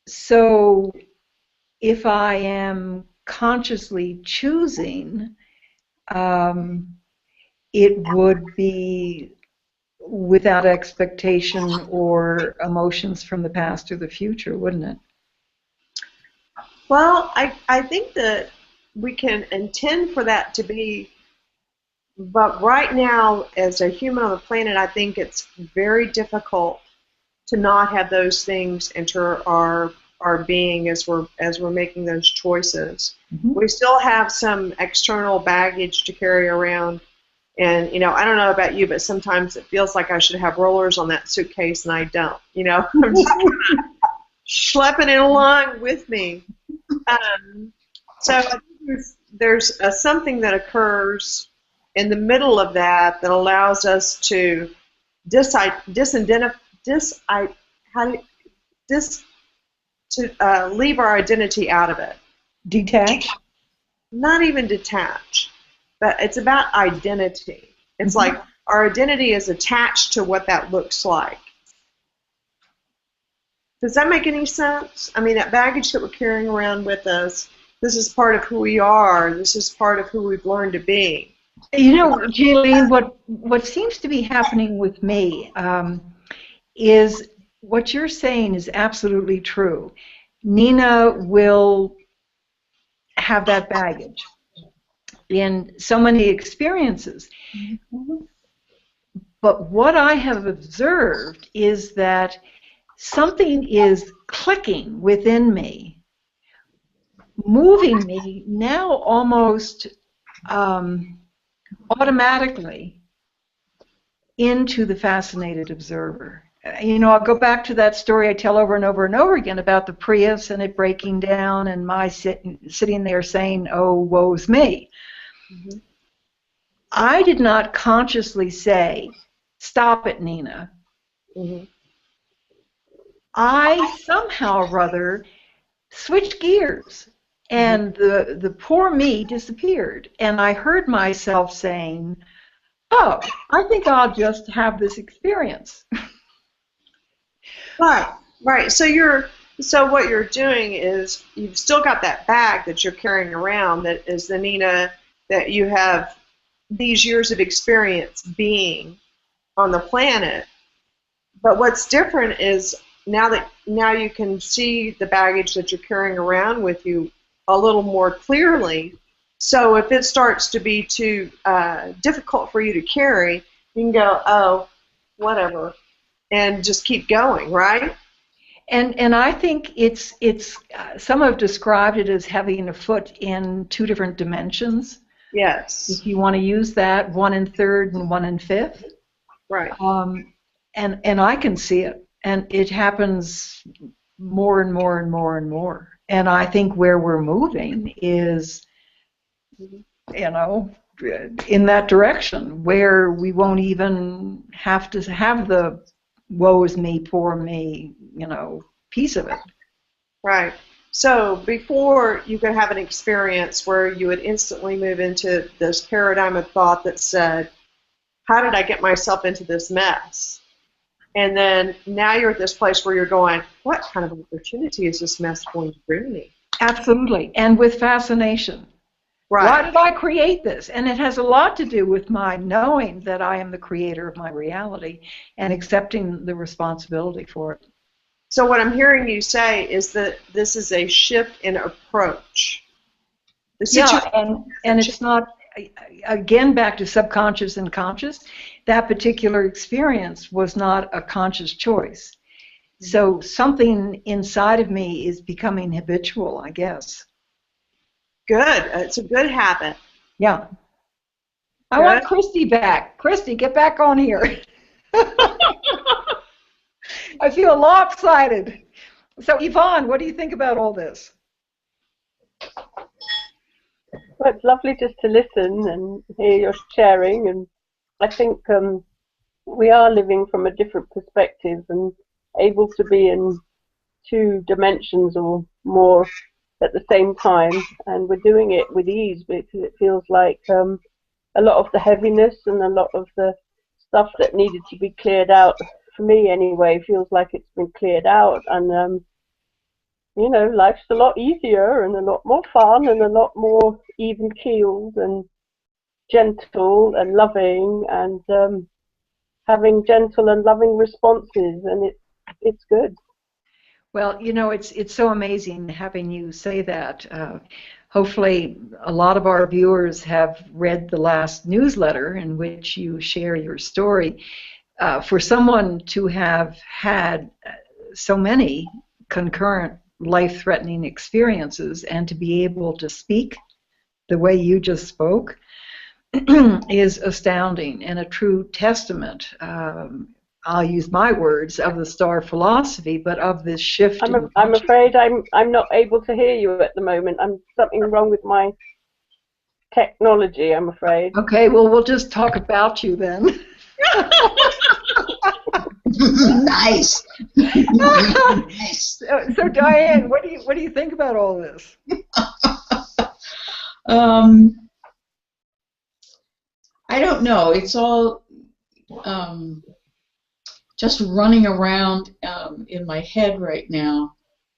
So if I am consciously choosing, it would be without expectation or emotions from the past or the future, wouldn't it? Well, I think that we can intend for that to be, but right now, as a human on the planet, I think it's very difficult to not have those things enter our being as we're making those choices. Mm-hmm. We still have some external baggage to carry around, and I don't know about you, but sometimes it feels like I should have rollers on that suitcase, and I don't. I'm just kind of schlepping it along with me. So I think there's something that occurs in the middle of that allows us to leave our identity out of it. Detach? Not even detach, but it's about identity. It's Mm-hmm. like our identity is attached to what that looks like. Does that make any sense? I mean, that baggage that we're carrying around with us, this is part of who we are. This is part of who we've learned to be. You know, Jaylene, what seems to be happening with me is what you're saying is absolutely true. Nina will have that baggage in so many experiences. Mm-hmm. But what I have observed is that something is clicking within me, moving me now almost automatically into the fascinated observer. I'll go back to that story I tell over and over and over again about the Prius and it breaking down and my sitting there saying, oh, woe's me. Mm-hmm. I did not consciously say, stop it, Nina. Mm-hmm. I somehow or other switched gears, and the poor me disappeared. And I heard myself saying, oh, I think I'll just have this experience. Right. So what you're doing is you've still got that bag that you're carrying around that is the Nina that you have these years of experience being on the planet. But what's different is now you can see the baggage that you're carrying around with you a little more clearly. So if it starts to be too difficult for you to carry, you can go, oh, whatever, and just keep going, right? And I think it's some have described it as having a foot in two different dimensions. Yes. If you want to use that, one in third and one in fifth. Right. And I can see it, and it happens more and more and more and more. And I think where we're moving is, in that direction where we won't even have to have the woe is me, poor me, piece of it. Right. So before you could have an experience where you would instantly move into this paradigm of thought that said, how did I get myself into this mess? And then now you're at this place where you're going, what kind of opportunity is this mess going to bring me? Absolutely. And with fascination. Right. Why did I create this? And it has a lot to do with my knowing that I am the creator of my reality and accepting the responsibility for it. So what I'm hearing you say is that this is a shift in approach. Yeah, and it's not, again, back to subconscious and conscious. That particular experience was not a conscious choice. So something inside of me is becoming habitual, I guess. Good. It's a good habit. Yeah. I want Christy back. Christy, get back on here. I feel lopsided. So, Yvonne, what do you think about all this? Well, it's lovely just to listen and hear your sharing, and I think we are living from a different perspective and able to be in two dimensions or more at the same time, and we're doing it with ease because it feels like a lot of the heaviness and a lot of the stuff that needed to be cleared out, for me anyway, feels like it's been cleared out, and you know, life's a lot easier and a lot more fun and a lot more even-keeled and gentle and loving, and having gentle and loving responses, and it's good. Well, you know, it's so amazing having you say that. Hopefully, a lot of our viewers have read the last newsletter in which you share your story. For someone to have had so many concurrent life-threatening experiences and to be able to speak the way you just spoke is astounding and a true testament. I'll use my words, of the S.T.A.R philosophy, but of this shift. I'm afraid I'm not able to hear you at the moment. Something wrong with my technology, I'm afraid. Okay, well, we'll just talk about you then. Nice. Nice. So, Diane, what do you think about all this? I don't know. It's all just running around in my head right now.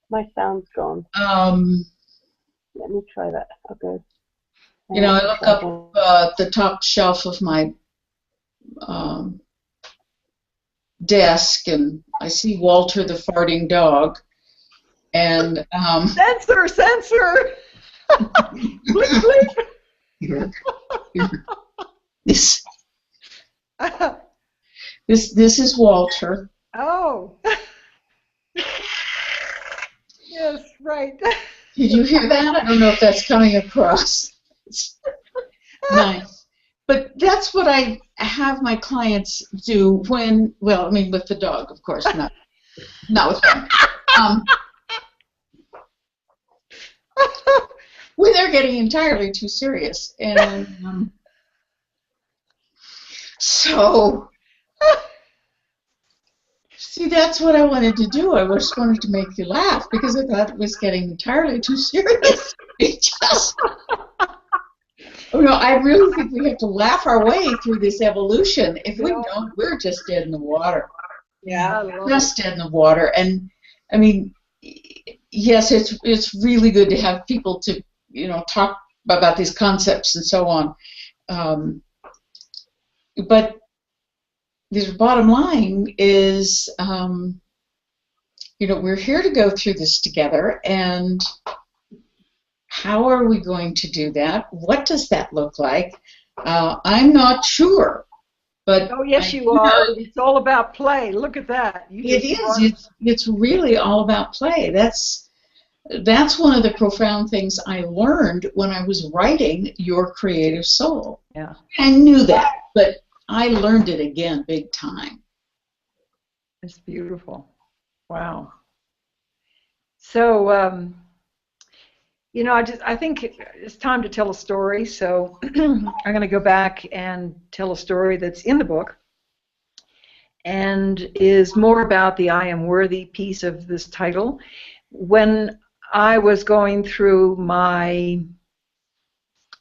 My sound's gone. Let me try that. I'll go. You know, I look up the top shelf of my desk, and I see Walter the farting dog, and censor. Bleep, bleep. This is Walter. Oh. Yes, right. Did you hear that? I don't know if that's coming across. Nice. But that's what I have my clients do when, well, I mean, with the dog, of course, not with them. When they're getting entirely too serious. And so, see, that's what I wanted to do. I just wanted to make you laugh because I thought it was getting entirely too serious. Oh, no, I really think we have to laugh our way through this evolution. If we don't, we're just dead in the water. Yeah, just dead in the water. And I mean, yes, it's really good to have people to, you know, talk about these concepts and so on. But the bottom line is, you know, we're here to go through this together, and how are we going to do that? What does that look like? I'm not sure, but oh yes, you are. It's all about play. Look at that. It is. It's really all about play. That's one of the profound things I learned when I was writing Your Creative Soul. Yeah, I knew that, but I learned it again, big time. it's beautiful. Wow. So, you know, I think it's time to tell a story. So I'm going to go back and tell a story that's in the book and is more about the I am worthy piece of this title. When I was going through my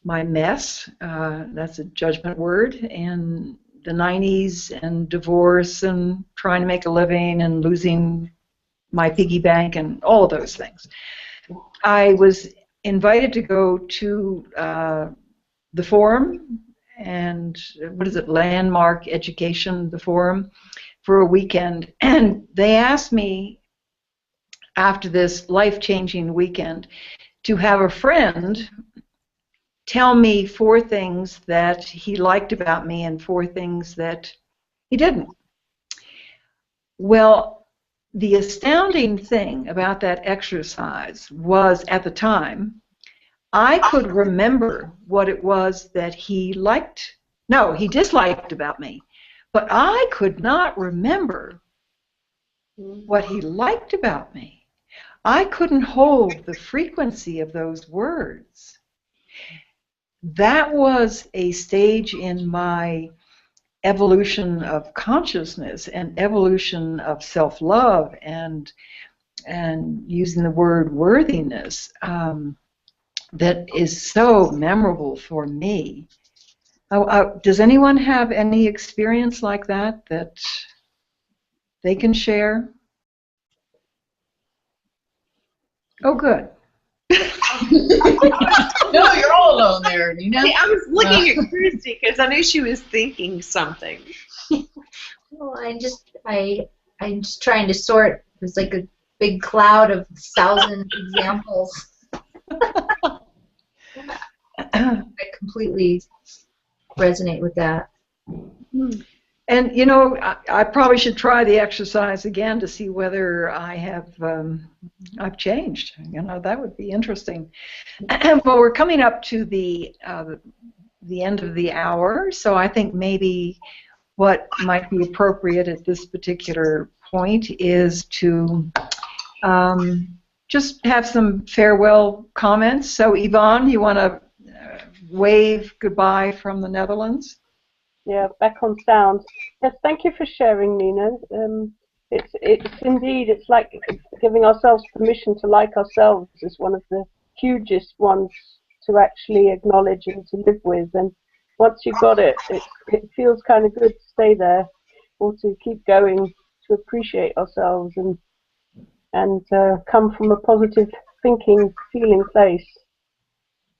mess, that's a judgment word, in the 90s, and divorce and trying to make a living and losing my piggy bank and all of those things. I was invited to go to the forum, and what is it, Landmark Education, the forum, for a weekend. And they asked me, after this life-changing weekend, to have a friend tell me 4 things that he liked about me and 4 things that he didn't. Well, the astounding thing about that exercise was, at the time, I could remember what it was that he disliked about me, but I could not remember what he liked about me. I couldn't hold the frequency of those words. That was a stage in my evolution of consciousness and evolution of self-love and using the word worthiness that is so memorable for me. Does anyone have any experience like that they can share? Oh, good. No, you're all alone there, Nina. See, I was looking at Christy because I knew she was thinking something. Well, I'm just trying to sort. There's like a big cloud of 1,000 examples. I completely resonate with that. And, you know, I probably should try the exercise again to see whether I've changed. You know, that would be interesting. Well, we're coming up to the end of the hour, so I think maybe what might be appropriate at this particular point is to just have some farewell comments. So, Yvonne, you want to wave goodbye from the Netherlands? Yeah, back on sound. Yes, thank you for sharing, Nina. It's indeed, it's like giving ourselves permission to like ourselves is one of the hugest ones to actually acknowledge and to live with. And once you've got it, it feels kind of good to stay there, or to keep going, to appreciate ourselves and come from a positive thinking, feeling place.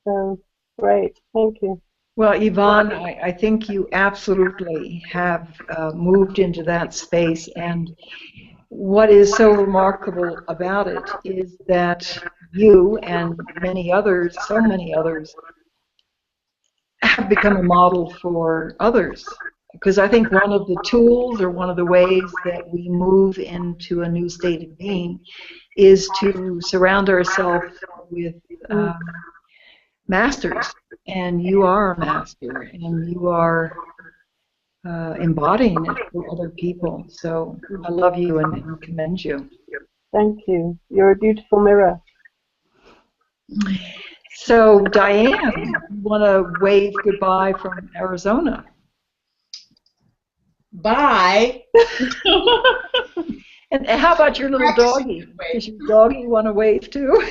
So great, thank you. Well, Yvonne, I think you absolutely have moved into that space, and what is so remarkable about it is that you and many others, so many others, have become a model for others. Because I think one of the tools, or one of the ways that we move into a new state of being, is to surround ourselves with masters, and you are a master, and you are embodying it for other people. So I love you and commend you. Thank you. You're a beautiful mirror. So Diane, you want to wave goodbye from Arizona? Bye. And how about your little doggy? Does your doggy want to wave too?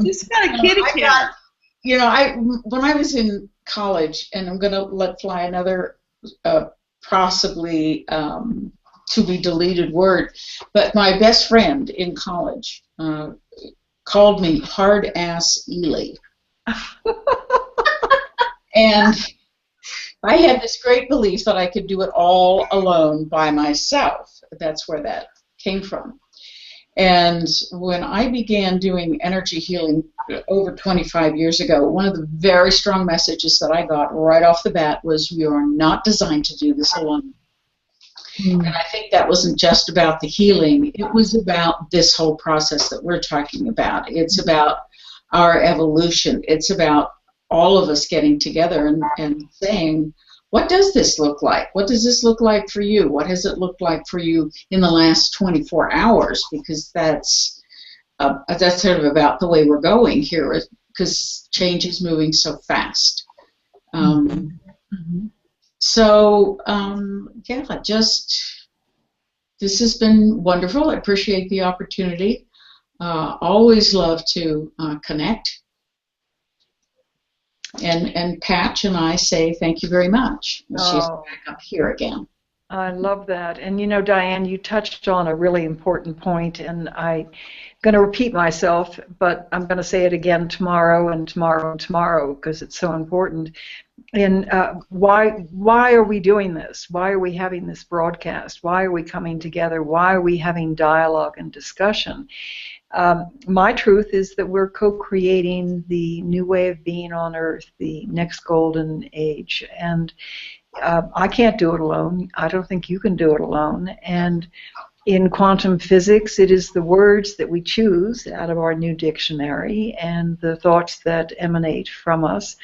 She's got a kitty cat. You know, when I was in college, and I'm going to let fly another possibly to be deleted word, but my best friend in college called me hard ass Ely. And I had this great belief that I could do it all alone by myself. That's where that came from. And when I began doing energy healing over 25 years ago, one of the very strong messages that I got right off the bat was, we are not designed to do this alone. And I think that wasn't just about the healing. It was about this whole process that we're talking about. It's about our evolution. It's about all of us getting together and saying, what does this look like? What does this look like for you? What has it looked like for you in the last 24 hours? Because that's sort of about the way we're going here, because change is moving so fast. So, yeah, this has been wonderful. I appreciate the opportunity. always love to connect. And Patch and I say thank you very much. She's back up here again. I love that. And you know, Diane, you touched on a really important point, and I'm going to repeat myself, but I'm going to say it again tomorrow and tomorrow and tomorrow because it's so important. And why are we doing this? Why are we having this broadcast? Why are we coming together? Why are we having dialogue and discussion? My truth is that we're co-creating the new way of being on Earth, the next golden age. And I can't do it alone. I don't think you can do it alone. And in quantum physics, it is the words that we choose out of our new dictionary and the thoughts that emanate from us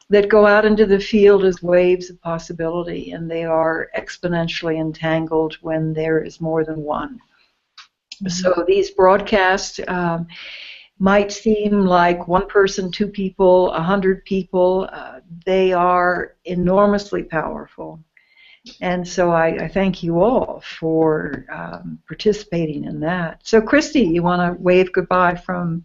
that go out into the field as waves of possibility, and they are exponentially entangled when there is more than one. So these broadcasts might seem like one person, two people, 100 people. They are enormously powerful. And so I thank you all for participating in that. So Christy, you want to wave goodbye from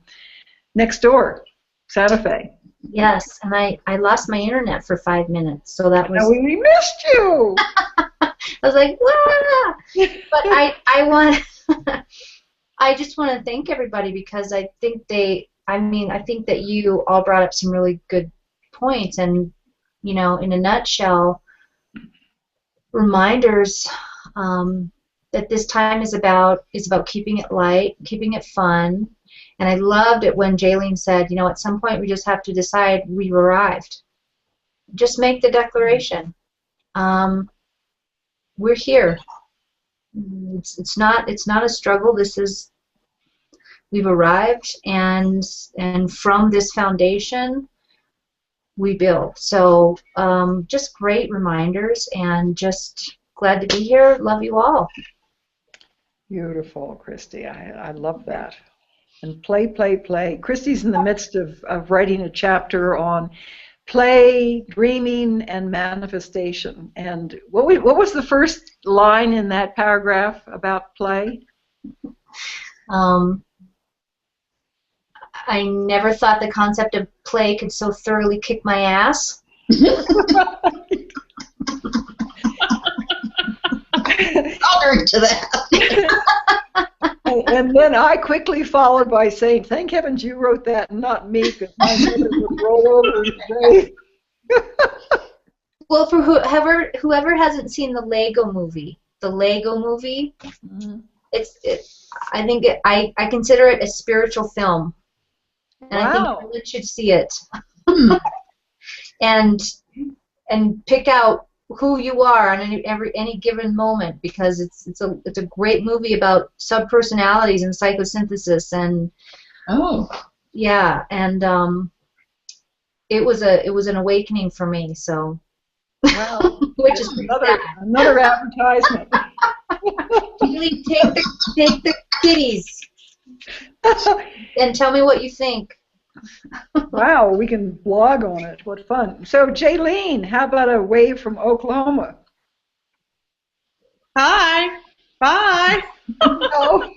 next door, Santa Fe? Yes, and I lost my internet for 5 minutes, so that was... No, we missed you! I was like, wah! But I want... I just want to thank everybody because I think I think that you all brought up some really good points, and, you know, in a nutshell, reminders that this time is about keeping it light, keeping it fun. And I loved it when Jaylene said, you know, at some point we just have to decide we've arrived. Just make the declaration. We're here. It's not a struggle. We've arrived, and from this foundation we build. So just great reminders, and just glad to be here. Love you all. Beautiful, Christy. I love that. And play, play, play. Christy's in the midst of writing a chapter on play, dreaming, and manifestation. And what was the first line in that paragraph about play? I never thought the concept of play could so thoroughly kick my ass. I'll drink to that. And then I quickly followed by saying, thank heavens you wrote that and not me, because my mother would roll over his grave. Well, for whoever hasn't seen the Lego movie, mm-hmm. I consider it a spiritual film, and wow. I think everyone should see it, and pick out who you are on any given moment, because it's a great movie about subpersonalities and psychosynthesis, and yeah, and it was an awakening for me, so wow. Which is another advertisement. Really take the kitties and tell me what you think. Wow, we can blog on it. What fun. So, Jaylene, how about a wave from Oklahoma? Hi. Bye. Oh.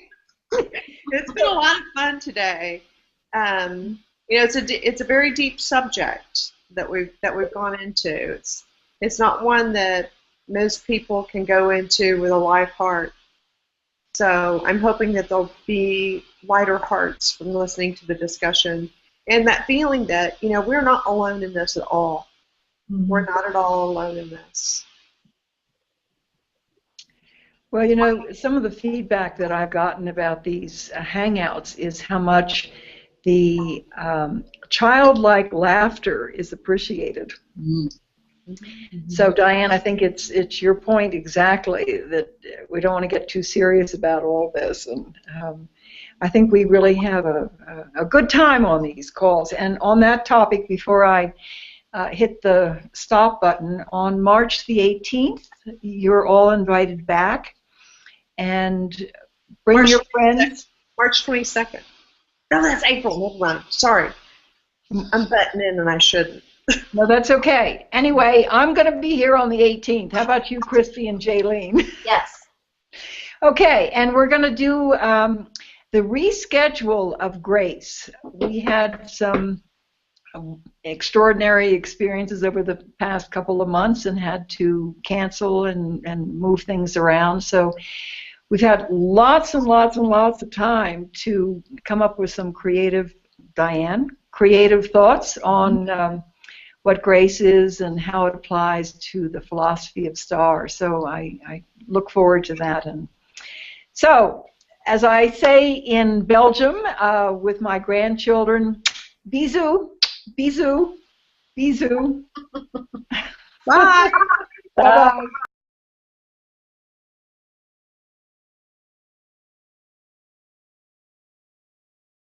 It's been a lot of fun today. You know, it's a very deep subject that we've gone into. It's not one that most people can go into with a light heart. So I'm hoping that there'll be lighter hearts from listening to the discussion. And that feeling that, you know, we're not alone in this at all. Mm-hmm. We're not at all alone in this. Well, you know, some of the feedback that I've gotten about these hangouts is how much the childlike laughter is appreciated. Mm-hmm. So, Diane, I think it's your point exactly, that we don't want to get too serious about all this. And I think we really have a good time on these calls. And on that topic, before I hit the stop button, on March the 18th, you're all invited back. And bring your friends. March 22nd. No, that's April. Never mind. Sorry. I'm butting in and I shouldn't. No, that's okay. Anyway, I'm going to be here on the 18th. How about you, Christy and Jaylene? Yes. Okay, and we're going to do the reschedule of grace. We had some extraordinary experiences over the past couple of months and had to cancel and move things around. So we've had lots and lots and lots of time to come up with some creative thoughts on what grace is and how it applies to the philosophy of S.T.A.R. So I look forward to that. And so, as I say in Belgium with my grandchildren, bisous, bisous, bisous. Bye. Bye-bye.